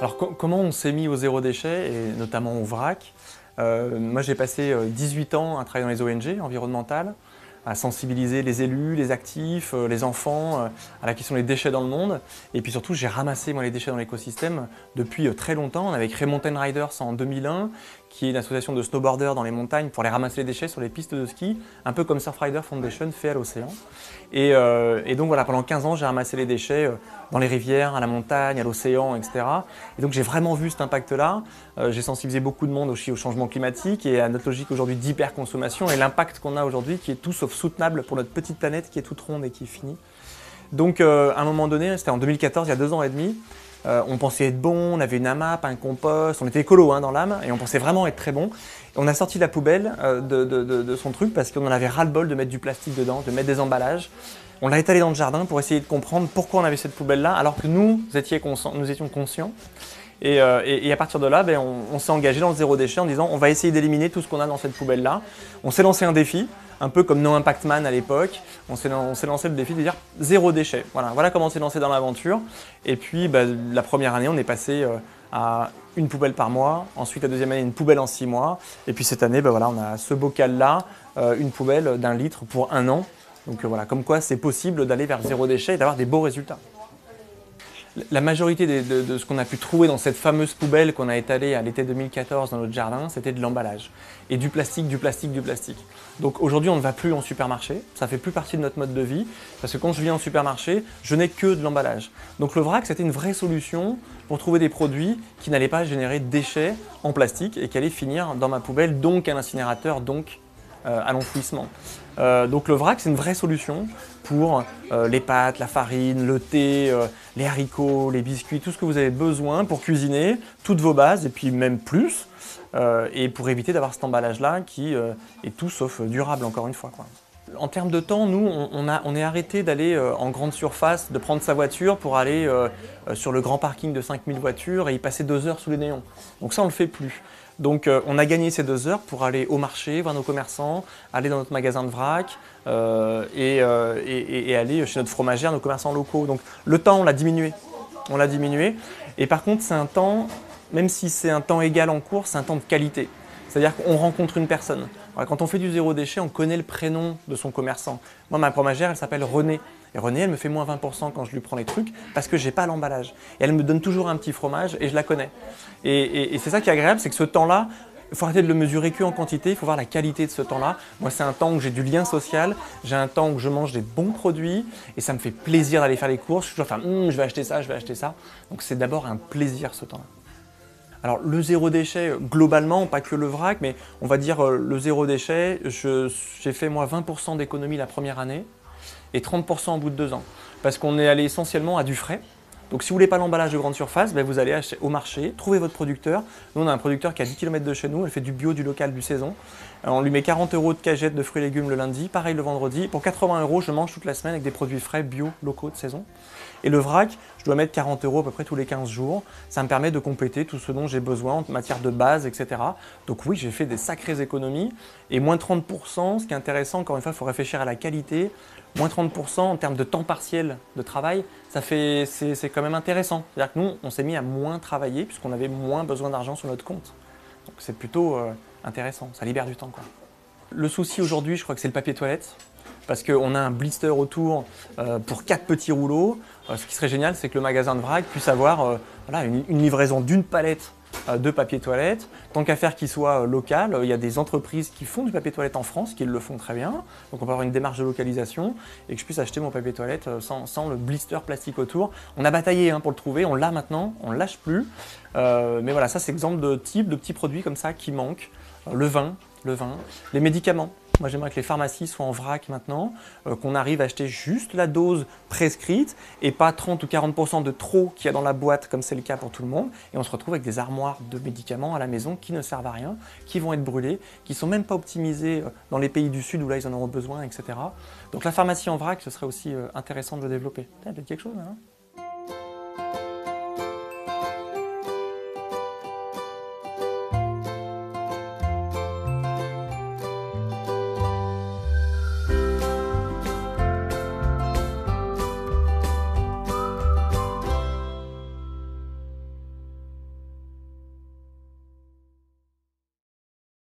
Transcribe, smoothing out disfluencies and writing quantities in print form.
Alors comment on s'est mis au zéro déchet, et notamment au vrac? Moi j'ai passé 18 ans à travailler dans les ONG environnementales, à sensibiliser les élus, les actifs, les enfants à la question des déchets dans le monde. Et puis surtout, j'ai ramassé moi, les déchets dans l'écosystème depuis très longtemps. On avait créé Mountain Riders en 2001, qui est une association de snowboarders dans les montagnes pour aller ramasser les déchets sur les pistes de ski, un peu comme Surfrider Foundation fait à l'océan. Et donc voilà, pendant 15 ans, j'ai ramassé les déchets dans les rivières, à la montagne, à l'océan, etc. Et donc j'ai vraiment vu cet impact-là. J'ai sensibilisé beaucoup de monde aussi au changement climatique et à notre logique aujourd'hui d'hyperconsommation et l'impact qu'on a aujourd'hui qui est tout sauf soutenable pour notre petite planète qui est toute ronde et qui est finie. Donc à un moment donné, c'était en 2014, il y a 2 ans et demi, on pensait être bon, on avait une AMAP, un compost, on était écolo dans l'âme et on pensait vraiment être très bon. Et on a sorti la poubelle de son truc parce qu'on en avait ras-le-bol de mettre du plastique dedans, de mettre des emballages. On l'a étalé dans le jardin pour essayer de comprendre pourquoi on avait cette poubelle-là alors que nous étions conscients. Et à partir de là, on s'est engagé dans le zéro déchet en disant on va essayer d'éliminer tout ce qu'on a dans cette poubelle-là. On s'est lancé un défi, un peu comme No Impact Man à l'époque. On s'est lancé le défi de dire zéro déchet. Voilà comment on s'est lancé dans l'aventure. Et puis la première année, on est passé à une poubelle par mois. Ensuite, la deuxième année, une poubelle en 6 mois. Et puis cette année, voilà, on a ce bocal-là, une poubelle d'1 litre pour 1 an. Donc voilà, comme quoi c'est possible d'aller vers zéro déchet et d'avoir des beaux résultats. La majorité de ce qu'on a pu trouver dans cette fameuse poubelle qu'on a étalée à l'été 2014 dans notre jardin, c'était de l'emballage. Et du plastique, du plastique, du plastique. Donc aujourd'hui, on ne va plus en supermarché, ça ne fait plus partie de notre mode de vie, parce que quand je viens en supermarché, je n'ai que de l'emballage. Donc le vrac, c'était une vraie solution pour trouver des produits qui n'allaient pas générer de déchets en plastique et qui allaient finir dans ma poubelle, donc à l'incinérateur, donc à l'enfouissement. Donc le vrac, c'est une vraie solution pour les pâtes, la farine, le thé, les haricots, les biscuits, tout ce que vous avez besoin pour cuisiner, toutes vos bases et puis même plus, et pour éviter d'avoir cet emballage-là qui est tout sauf durable encore une fois, quoi. En termes de temps, nous, on est arrêté d'aller en grande surface, de prendre sa voiture pour aller sur le grand parking de 5000 voitures et y passer 2 heures sous les néons. Donc ça, on ne le fait plus. Donc on a gagné ces 2 heures pour aller au marché, voir nos commerçants, aller dans notre magasin de vrac et aller chez notre fromagère, nos commerçants locaux. Donc le temps, on l'a diminué. On l'a diminué. Et par contre, c'est un temps, même si c'est un temps égal en cours, c'est un temps de qualité. C'est-à-dire qu'on rencontre une personne. Voilà, quand on fait du zéro déchet, on connaît le prénom de son commerçant. Moi, ma fromagère, elle s'appelle Renée. Et Renée, elle me fait moins 20% quand je lui prends les trucs parce que je n'ai pas l'emballage. Et elle me donne toujours un petit fromage et je la connais. Et c'est ça qui est agréable, c'est que ce temps-là, il faut arrêter de le mesurer qu'en quantité, il faut voir la qualité de ce temps-là. Moi, c'est un temps où j'ai du lien social, j'ai un temps où je mange des bons produits et ça me fait plaisir d'aller faire les courses. Je suis toujours je vais acheter ça, je vais acheter ça. Donc c'est d'abord un plaisir ce temps-là. Alors le zéro déchet, globalement, pas que le vrac, mais on va dire le zéro déchet, j'ai fait moi 20% d'économie la première année et 30% au bout de 2 ans. Parce qu'on est allé essentiellement à du frais. Donc si vous ne voulez pas l'emballage de grande surface, vous allez acheter au marché, trouver votre producteur. Nous on a un producteur qui est à 10 km de chez nous, elle fait du bio, du local, du saison. On lui met 40 € de cagette de fruits et légumes le lundi, pareil le vendredi. Pour 80 €, je mange toute la semaine avec des produits frais, bio, locaux, de saison. Et le vrac, je dois mettre 40 € à peu près tous les 15 jours. Ça me permet de compléter tout ce dont j'ai besoin en matière de base, etc. Donc oui, j'ai fait des sacrées économies. Et moins 30%, ce qui est intéressant, encore une fois, il faut réfléchir à la qualité. Moins 30% en termes de temps partiel de travail, c'est quand même intéressant. C'est-à-dire que nous, on s'est mis à moins travailler puisqu'on avait moins besoin d'argent sur notre compte. Donc c'est plutôt intéressant, ça libère du temps, quoi. Le souci aujourd'hui, je crois que c'est le papier toilette. Parce qu'on a un blister autour pour 4 petits rouleaux. Ce qui serait génial, c'est que le magasin de vrac puisse avoir voilà, une livraison d'une palette de papier toilette. Tant qu'à faire qu'il soit local, il y a des entreprises qui font du papier toilette en France, qui le font très bien. Donc on peut avoir une démarche de localisation et que je puisse acheter mon papier toilette sans le blister plastique autour. On a bataillé pour le trouver, on l'a maintenant, on ne lâche plus. Mais voilà, ça c'est exemple de type de petits produits comme ça qui manquent. Le vin, les médicaments. Moi, j'aimerais que les pharmacies soient en vrac maintenant, qu'on arrive à acheter juste la dose prescrite et pas 30 ou 40% de trop qu'il y a dans la boîte, comme c'est le cas pour tout le monde. Et on se retrouve avec des armoires de médicaments à la maison qui ne servent à rien, qui vont être brûlés, qui ne sont même pas optimisés dans les pays du Sud où là, ils en auront besoin, etc. Donc la pharmacie en vrac, ce serait aussi intéressant de le développer. Peut-être quelque chose, hein.